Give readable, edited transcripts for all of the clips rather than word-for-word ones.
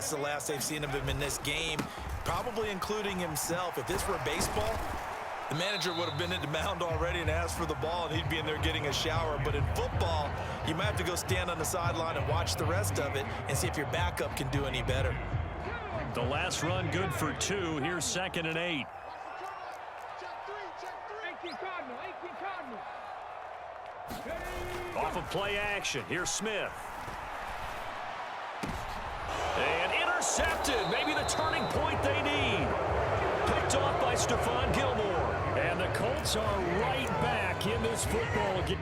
that's the last they've seen of him in this game, probably including himself. If this were baseball, the manager would have been at the mound already and asked for the ball, and he'd be in there getting a shower. But in football, you might have to go stand on the sideline and watch the rest of it and see if your backup can do any better. The last run good for 2. Here's 2nd and 8. Off of play action. Here's Smith. And intercepted. Maybe the turning point they need. Picked off by Stephon Gilmore. And the Colts are right back in this football game.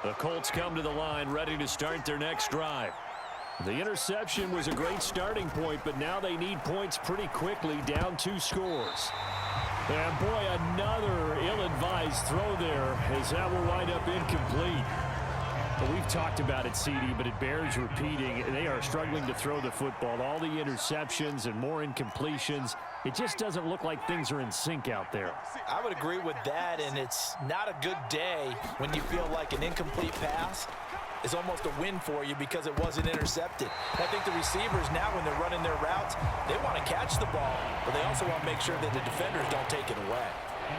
The Colts come to the line ready to start their next drive. The interception was a great starting point, but now they need points pretty quickly, down 2 scores. And boy, another ill-advised throw there as that will wind up incomplete. Well, we've talked about it, CD, but it bears repeating. They are struggling to throw the football. All the interceptions and more incompletions. It just doesn't look like things are in sync out there. I would agree with that, and it's not a good day when you feel like an incomplete pass is almost a win for you because it wasn't intercepted. I think the receivers now, when they're running their routes, they want to catch the ball, but they also want to make sure that the defenders don't take it away.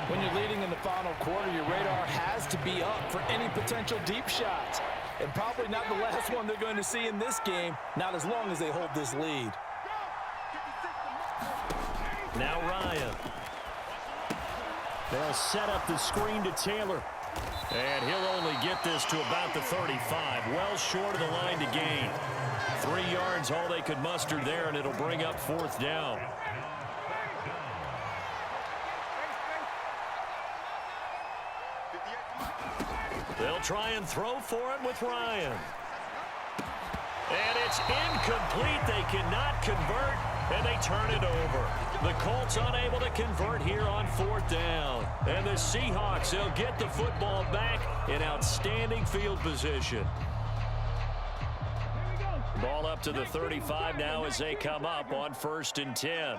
When you're leading in the final quarter, your radar has to be up for any potential deep shots. And probably not the last one they're going to see in this game, not as long as they hold this lead. Now Ryan. They'll set up the screen to Taylor. And he'll only get this to about the 35. Well short of the line to gain. 3 yards, all they could muster there, and it'll bring up 4th down. They'll try and throw for it with Ryan. And it's incomplete. They cannot convert, and they turn it over. The Colts unable to convert here on 4th down. And the Seahawks, they'll get the football back in outstanding field position. Ball up to the 35 now as they come up on 1st and 10.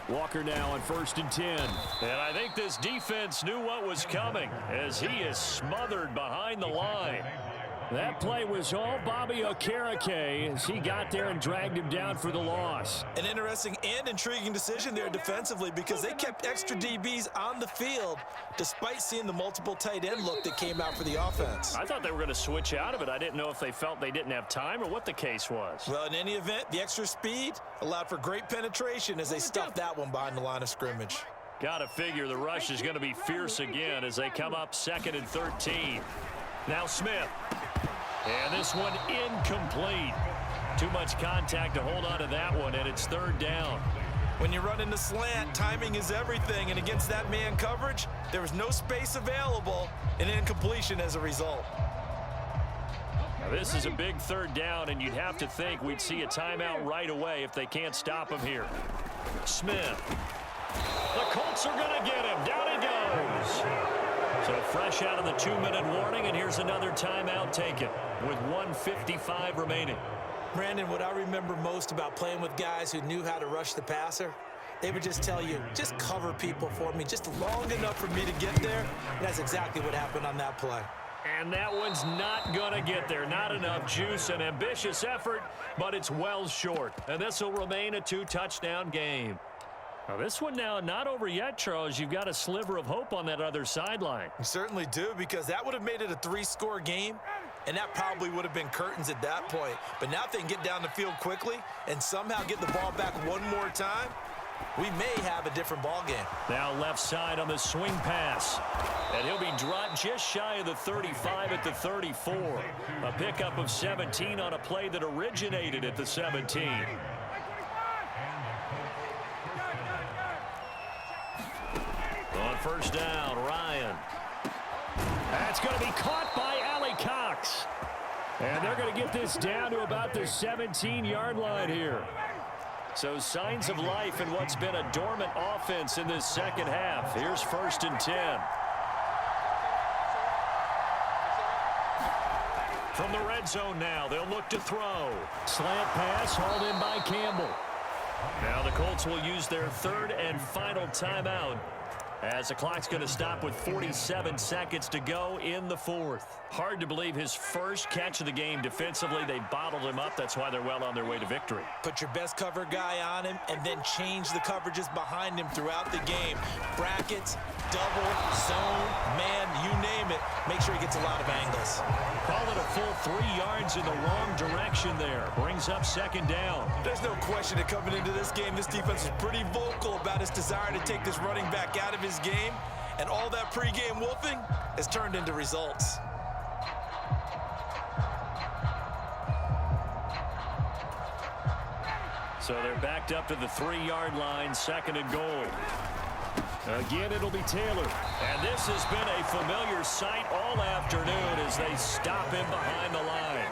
Walker now on 1st and 10. And I think this defense knew what was coming as he is smothered behind the line. That play was all Bobby Okereke as he got there and dragged him down for the loss. An interesting and intriguing decision there defensively because they kept extra DBs on the field despite seeing the multiple tight end look that came out for the offense. I thought they were going to switch out of it. I didn't know if they felt they didn't have time or what the case was. Well, in any event, the extra speed allowed for great penetration as they stuffed that one behind the line of scrimmage. Got to figure the rush is going to be fierce again as they come up 2nd and 13. Now Smith. And this one incomplete. Too much contact to hold on to that one, and it's 3rd down. When you run in the slant, timing is everything, and against that man coverage, there was no space available, and incompletion as a result. Now this is a big third down, and you'd have to think we'd see a timeout right away if they can't stop him here. Smith. The Colts are going to get him. Down he goes. So fresh out of the 2-minute warning, and here's another timeout taken with 1:55 remaining. Brandon, what I remember most about playing with guys who knew how to rush the passer, they would just tell you, just cover people for me, just long enough for me to get there. And that's exactly what happened on that play. And that one's not going to get there. Not enough juice. An ambitious effort, but it's well short. And this will remain a 2-touchdown game. Now this one now not over yet, Charles. You've got a sliver of hope on that other sideline. You certainly do, because that would have made it a 3-score game, and that probably would have been curtains at that point. But now if they can get down the field quickly and somehow get the ball back one more time, we may have a different ball game. Now left side on the swing pass. And he'll be dropped just shy of the 35 at the 34. A pickup of 17 on a play that originated at the 17. On first down, Ryan. That's going to be caught by Allie Cox. And they're going to get this down to about the 17-yard line here. So signs of life in what's been a dormant offense in this second half. Here's 1st and 10. From the red zone now, they'll look to throw. Slant pass hauled in by Campbell. Now the Colts will use their 3rd and final timeout, as the clock's going to stop with 47 seconds to go in the 4th. Hard to believe his first catch of the game defensively. They bottled him up. That's why they're well on their way to victory. Put your best cover guy on him and then change the coverages behind him throughout the game. Brackets, double, zone, man, you name it. Make sure he gets a lot of angles. Call it a full 3 yards in the wrong direction there. Brings up 2nd down. There's no question that coming into this game, this defense is pretty vocal about its desire to take this running back out of his game, and all that pregame wolfing has turned into results. So they're backed up to the 3-yard line, 2nd and goal. Again, it'll be Taylor. And this has been a familiar sight all afternoon as they stop him behind the line.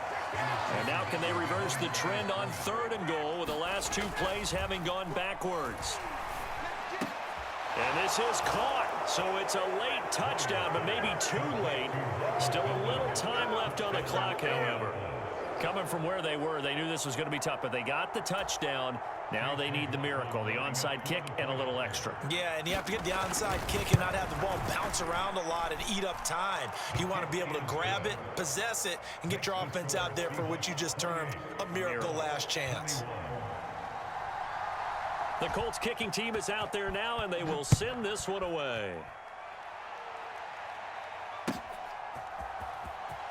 And now can they reverse the trend on 3rd and goal with the last 2 plays having gone backwards? And this is caught, so it's a late touchdown, but maybe too late. Still a little time left on the clock, however. Coming from where they were, they knew this was going to be tough, but they got the touchdown. Now they need the miracle, the onside kick and a little extra. Yeah, and you have to get the onside kick and not have the ball bounce around a lot and eat up time. You want to be able to grab it, possess it, and get your offense out there for what you just termed a miracle last chance. The Colts kicking team is out there now, and they will send this one away.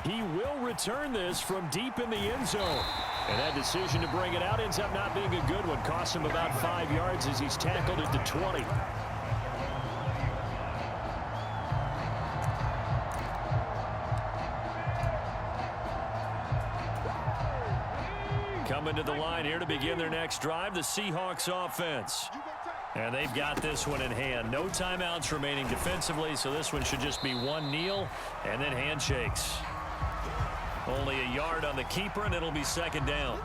He will return this from deep in the end zone. And that decision to bring it out ends up not being a good one. Costs him about 5 yards as he's tackled at the 20. Coming to the line here to begin their next drive, the Seahawks offense. And they've got this one in hand. No timeouts remaining defensively, so this one should just be one kneel and then handshakes. Only a yard on the keeper, and it'll be 2nd down.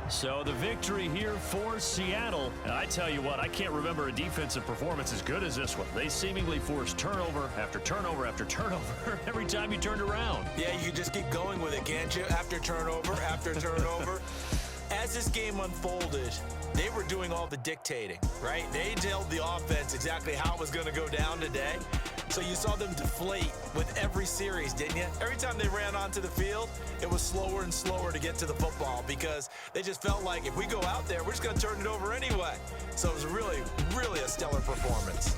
So the victory here for Seattle. And I tell you what, I can't remember a defensive performance as good as this one. They seemingly forced turnover after turnover after turnover every time you turned around. Yeah, you just keep going with it, can't you? After turnover, after turnover. As this game unfolded, they were doing all the dictating, right? They told the offense exactly how it was going to go down today. So you saw them deflate with every series, didn't you? Every time they ran onto the field, it was slower and slower to get to the football because they just felt like if we go out there, we're just going to turn it over anyway. So it was really, really a stellar performance.